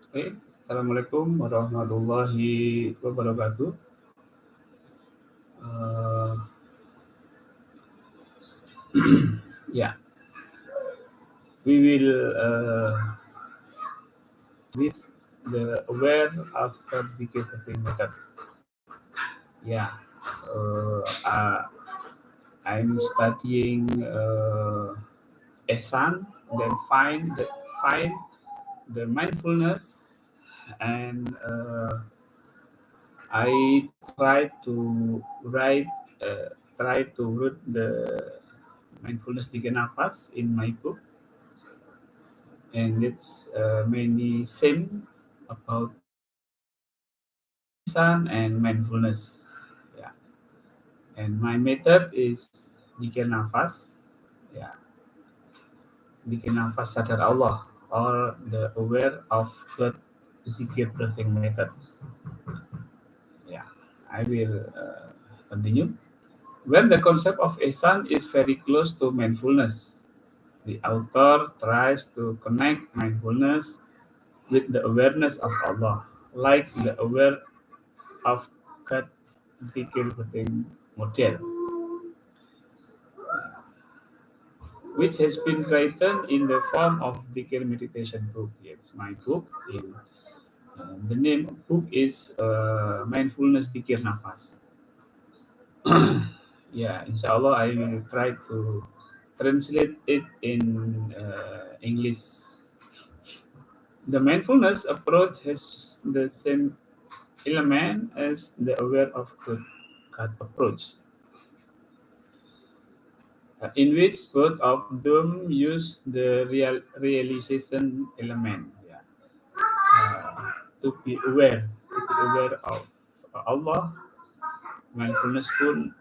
Okay. Assalamualaikum warahmatullahi wabarakatuh. Uh, yeah, we will with the aware after Dhikr Breathing method. Yeah, I'm studying Ihsan, then find the mindfulness, and I try to root the mindfulness Dhikr Nafas in my book, and it's mainly same about sun and mindfulness. Yeah, and my method is Dhikr Nafas. Yeah, Dhikr Nafas Sadar Allah, or the aware of God Zikir breathing method. Yeah, I will continue. When the concept of Ihsan is very close to mindfulness, the author tries to connect mindfulness with the awareness of Allah, like the aware of God Dhikr breathing model, which has been written in the form of Dhikr meditation book. Yes, my book. The name book is Mindfulness Dhikr Nafas. Yeah, inshallah, I will try to translate it in English. The mindfulness approach has the same element as the aware of God approach, in which both of them use the realization element. Yeah. To be aware of Allah. Mindfulness uh,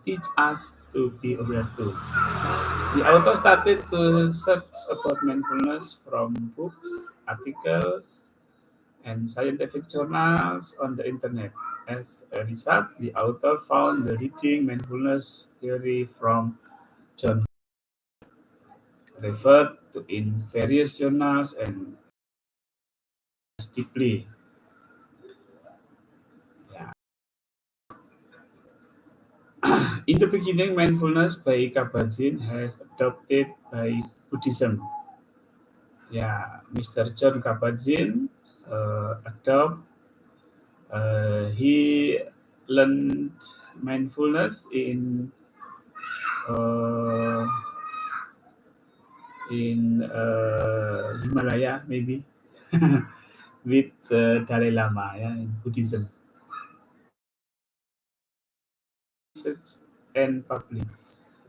teach us to be aware too. The author started to search about mindfulness from books, articles, and scientific journals on the internet. As a result, the author found the leading mindfulness theory from John referred to in various journals and deeply. Yeah. In the beginning, mindfulness by Kabat-Zinn has adopted by Buddhism. Yeah, Mr. John Kabat-Zinn he learned mindfulness uh, in Himalaya, maybe with Dalai Lama, yeah, in Buddhism. Research and publish.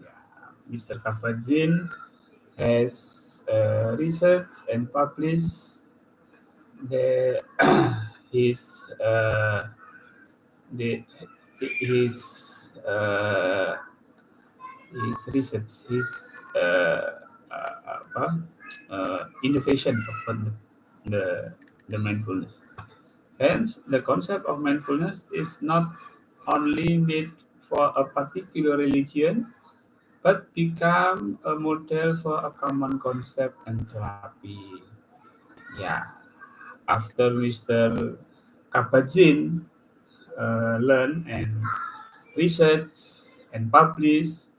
Yeah. Mr. Kabat-Zinn has researched and published the his the his uh, his research, his apa, innovation upon the mindfulness. Hence, the concept of mindfulness is not only made for a particular religion, but become a model for a common concept and therapy. Yeah, after Mr. Kabat-Zinn learn and research and publish,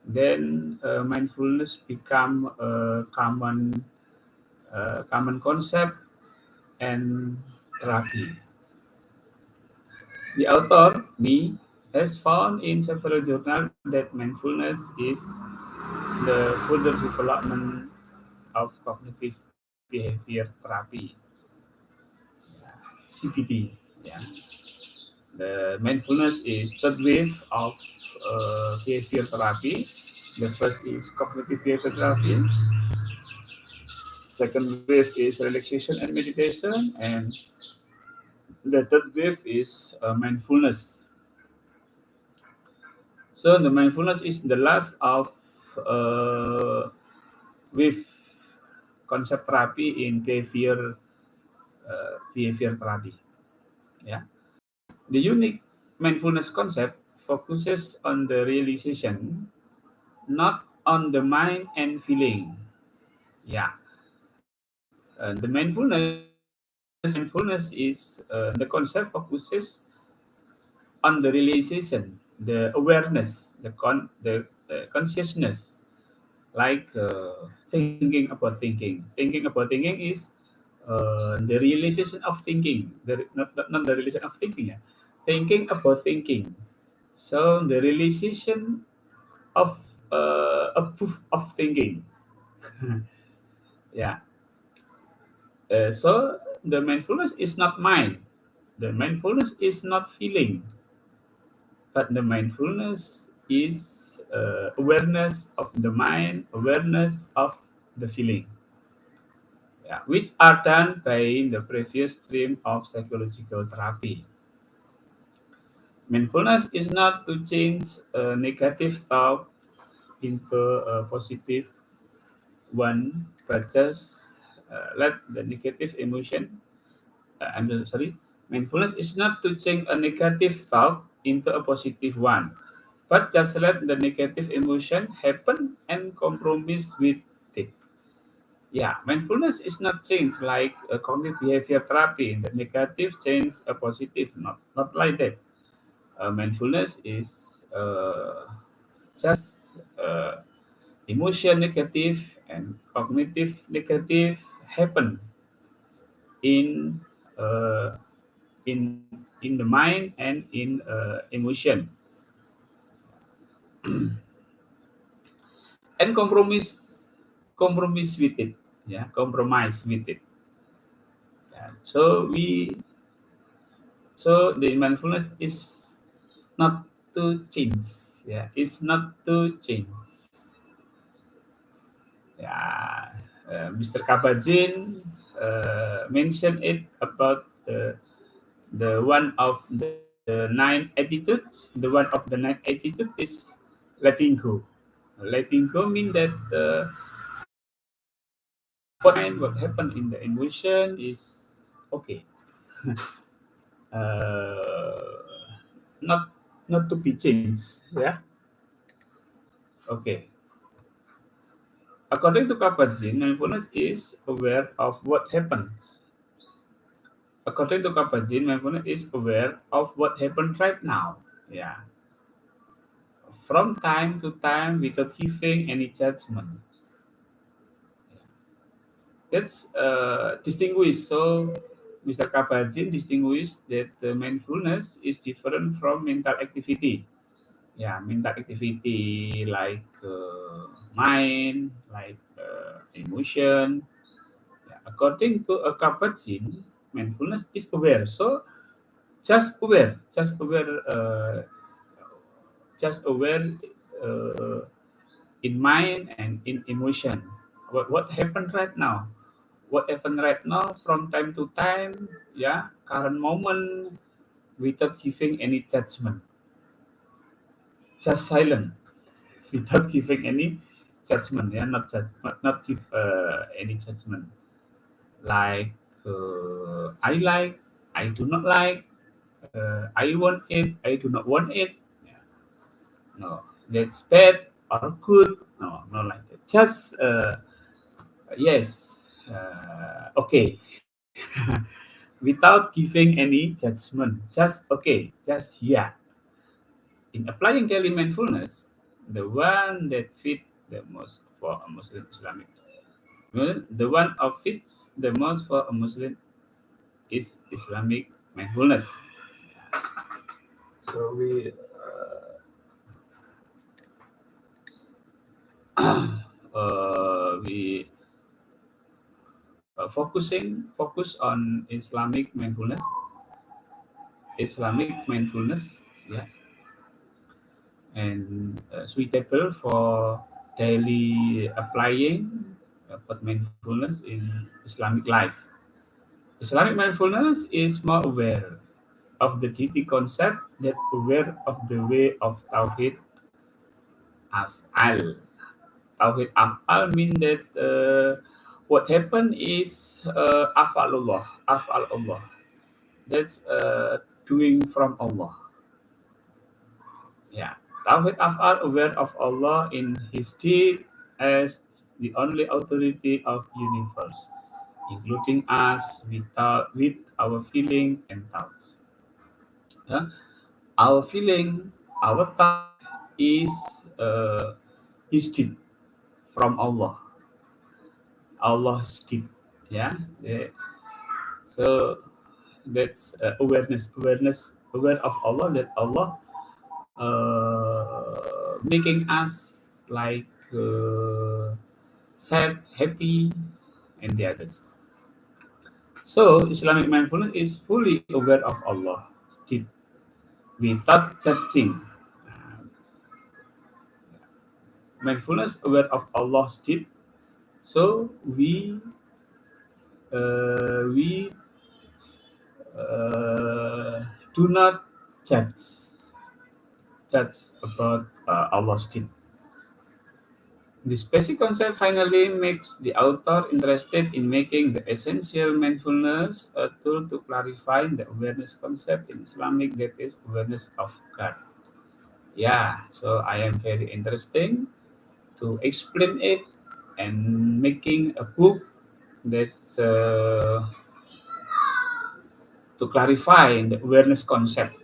then mindfulness become a common concept and therapy. The author, me, has found in several journals that mindfulness is the further development of cognitive behavior therapy, CBT. Yeah. The mindfulness is third wave of behavior therapy. The first is cognitive behavior therapy. Second wave is relaxation and meditation, and the third wave is mindfulness. So the mindfulness is the last of uh, wave concept therapy in behavior therapy. Yeah, the unique mindfulness concept focuses on the realization not on the mind and feeling. Yeah, the mindfulness is the concept focuses on the realization, the awareness, the consciousness, like thinking about thinking. Thinking about thinking is the realization of thinking, not the realization of thinking. Yeah. Thinking about thinking. So the realization of a proof of thinking. Yeah. So the mindfulness is not mind. The mindfulness is not feeling, but the mindfulness is awareness of the mind, awareness of the feeling. Yeah, which are done by the previous stream of psychological therapy. Mindfulness is not to change a negative thought into a positive one, but just let the negative emotion. Sorry, mindfulness is not to change a negative thought into a positive one, but just let the negative emotion happen and compromise with it. Yeah, mindfulness is not change like a cognitive behavior therapy. The negative change a positive, not like that. Mindfulness is just emotion negative and cognitive negative happen in uh, in the mind and in emotion and compromise with it. Yeah, compromise with it. Yeah. So the mindfulness is not to change. Yeah, it's not to change. Yeah, Mr. Kabat-Zinn mentioned it about the one of the nine attitudes. The one of the nine attitude is letting go. Letting go means that what happened in the emotion is okay. Not not to be changed. Yeah. Okay. According to Kabat-Zinn, mindfulness is aware of what happens. According to Kabat-Zinn, mindfulness is aware of what happened right now. Yeah. From time to time without giving any judgment. That's distinguished. So Mr. Kabat-Zinn distinguished that mindfulness is different from mental activity. Yeah, mental activity like mind, like emotion. Yeah, according to a Kabat-Zinn, mindfulness is aware. So just aware uh, in mind and in emotion. What happened right now? What happened right now from time to time? Yeah, current moment without giving any judgment. Just silent without giving any judgment. Yeah, not give any judgment. Like I like, I do not like, I want it, I do not want it. Yeah, no, that's bad or good. No, not like that. Just yes, okay, without giving any judgment. Just okay, just yeah. In applying daily mindfulness, the one that fit the most for a Muslim Islamic, well, the one of fits the most for a Muslim is Islamic mindfulness. So we focus on Islamic mindfulness, yeah, and suitable for daily applying for mindfulness in Islamic life. Islamic mindfulness is more aware of the deity concept that aware of the way of Tawhid Af'al. Tawhid Af'al mean that what happened is Af'al Allah. That's doing from Allah. Yeah. Tawhid are aware of Allah in His deed as the only authority of universe, including us with our feeling and thoughts. Yeah? Our feeling, our thought is His deed from Allah. Allah's deed. Yeah. Yeah. So that's aware of Allah, that Allah making us like sad, happy, and the others. So Islamic mindfulness is fully aware of Allah still without judging. Uh, Mindfulness aware of Allah still. So we do not judge about Allah still. This basic concept finally makes the author interested in making the essential mindfulness a tool to clarify the awareness concept in Islamic, that is awareness of God. Yeah, so I am very interesting to explain it and making a book that to clarify the awareness concept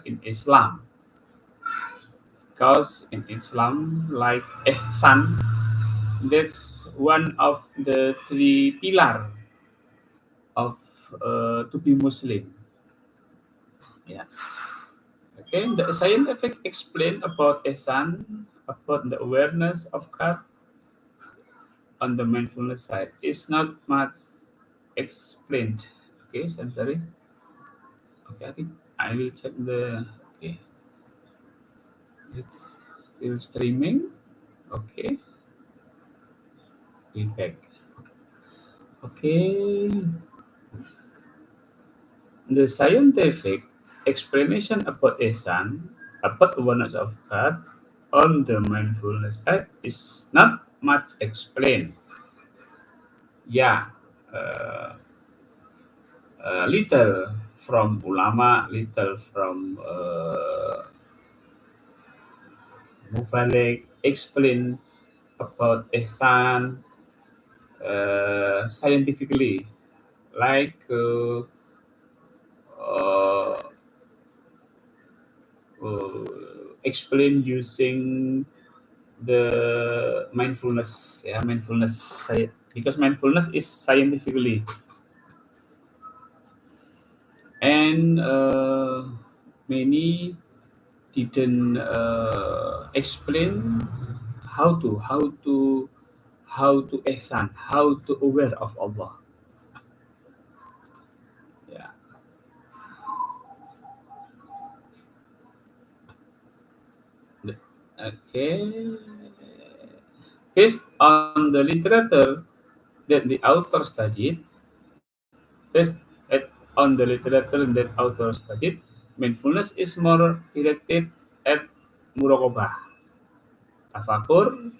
in Islam. Because in Islam, like Ihsan, that's one of the three pillar of to be Muslim. Yeah. Okay. The scientific explain about Ihsan, about the awareness of God on the mindfulness side is not much explained. Okay, so I'm sorry. Okay, I think I will check the. Okay, it's still streaming. Okay, be back. Okay, the scientific explanation about Ihsan, about awareness of God on the mindfulness side is not much explained. Yeah, uh, little from ulama, little from Mubalik explain about Ihsan scientifically, like uh, explain using the mindfulness, yeah, because mindfulness is scientifically, and many didn't explain how to ihsan, how to aware of Allah. Yeah. Okay. Based on the literature that the author studied, on the literature that author studied, mindfulness is more directed at muraqabah. Tafakur,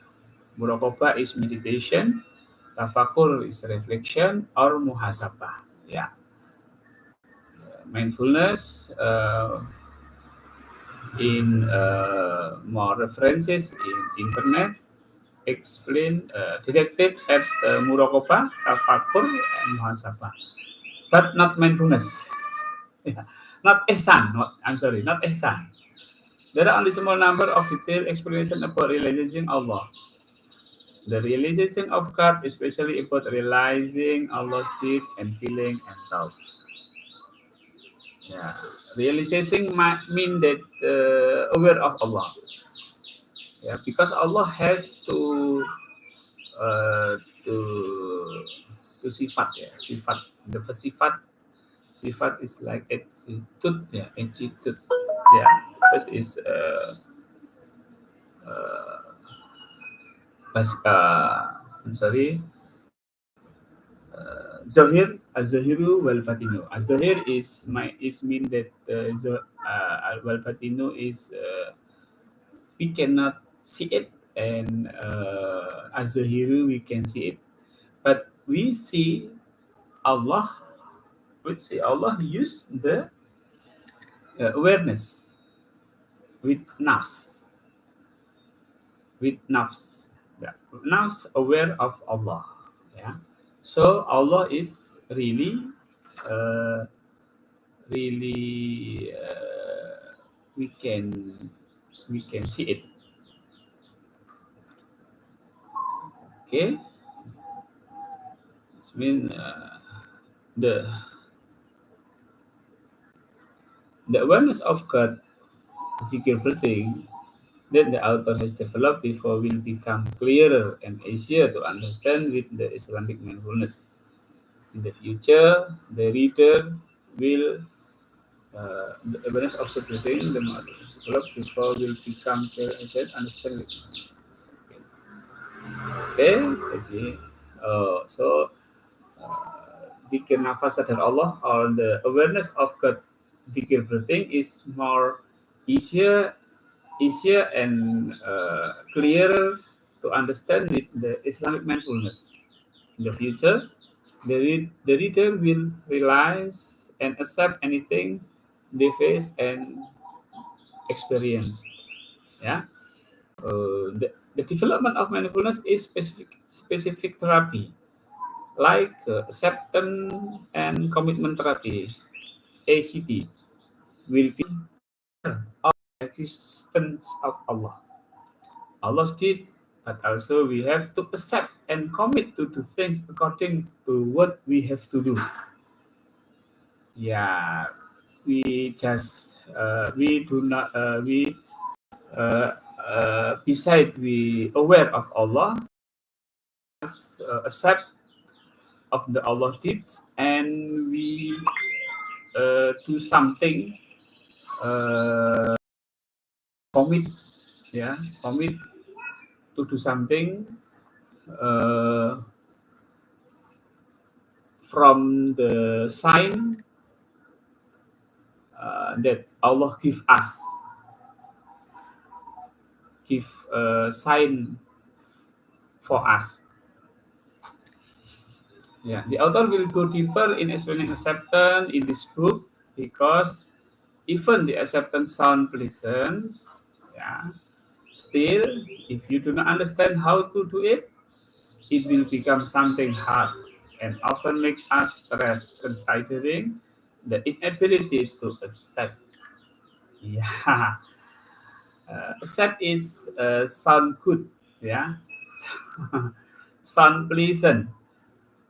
muraqabah is meditation, tafakur is reflection or muhasabah. Yeah, mindfulness in more references in internet explain directed at muraqabah, tafakur, and muhasabah, but not mindfulness. Yeah. Not ihsan. I'm sorry, not ihsan. There are only small number of detailed explanation about realizing Allah. The realization of God, especially about realizing Allah's deed and feeling and thoughts. Yeah, realization might mean that aware of Allah. Yeah, because Allah has uh, to to sifat, ya, sifat. The first sifat is like attitude, yeah, attitude. Yeah, first is uh, I'm sorry, Zahir, Al-Zahiru wal Fatinu. Al-Zahir is mean that wal Fatinu is we cannot see it, and Al-Zahiru we can see it, but we see Allah. We see Allah use the awareness, with nafs, with nafs. Yeah. Nafs aware of Allah. Yeah. So Allah is uh, really we can see it. Okay, it means the the awareness of God, Dhikr Breathing, that the author has developed before will become clearer and easier to understand with the Islamic mindfulness. In the future, the reader will the awareness of the breathing, the model developed before will become clearer and easier to understand with. Okay, jadi so Dhikr nafas sadar Allah or the awareness of God Dhikr breathing is more easier and clearer to understand with the Islamic mindfulness. In the future, the reader will realize and accept anything they face and experience. Yeah. The development of mindfulness is specific therapy like acceptance and commitment therapy (ACT) will be of existence of Allah. Allah did, but also we have to accept and commit to do things according to what we have to do. Yeah, we just we do not beside we aware of Allah, accept of the Allah deeds, and we do something, commit, yeah, commit to do something uh, from the sign that Allah give a sign for us. Yeah, the author will go deeper in explaining acceptance in this book because even the acceptance sound pleasant, yeah, still if you do not understand how to do it, it will become something hard and often make us stressed considering the inability to accept. Yeah, accept is sound good, yeah, sound pleasant,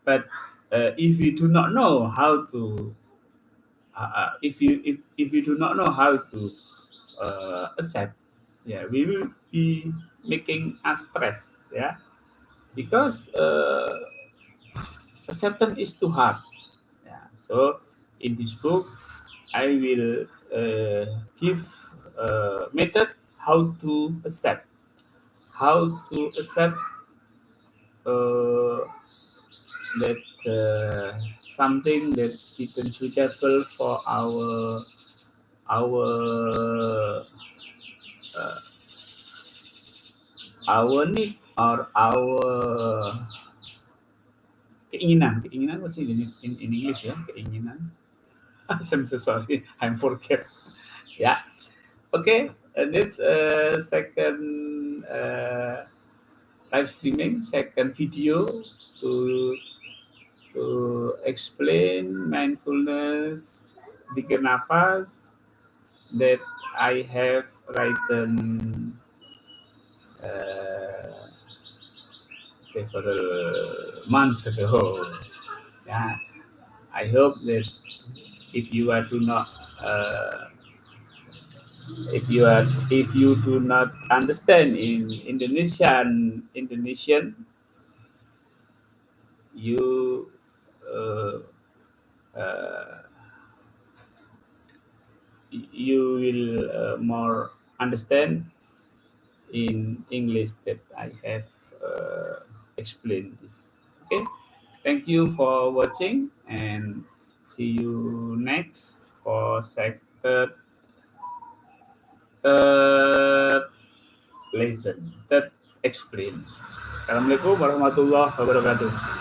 but if you do not know how to, if you do not know how to accept, yeah, we will be making us stress, yeah, because acceptance is too hard. Yeah. So in this book, I will give a method how to accept uh, that something that isn't suitable for our uh, our need or our keinginan what's it in English, ya, keinginan. I'm so sorry, I'm forget. Yeah. Okay, that's second live streaming, second video to explain mindfulness, Dhikr nafas that I have written uh, several months ago. Yeah, I hope that if you are do not if you do not understand in Indonesian, you uh, uh, you will more understand in English that I have explained this. Okay, thank you for watching and see you next for third lesson, third explain. Assalamualaikum warahmatullahi wabarakatuh.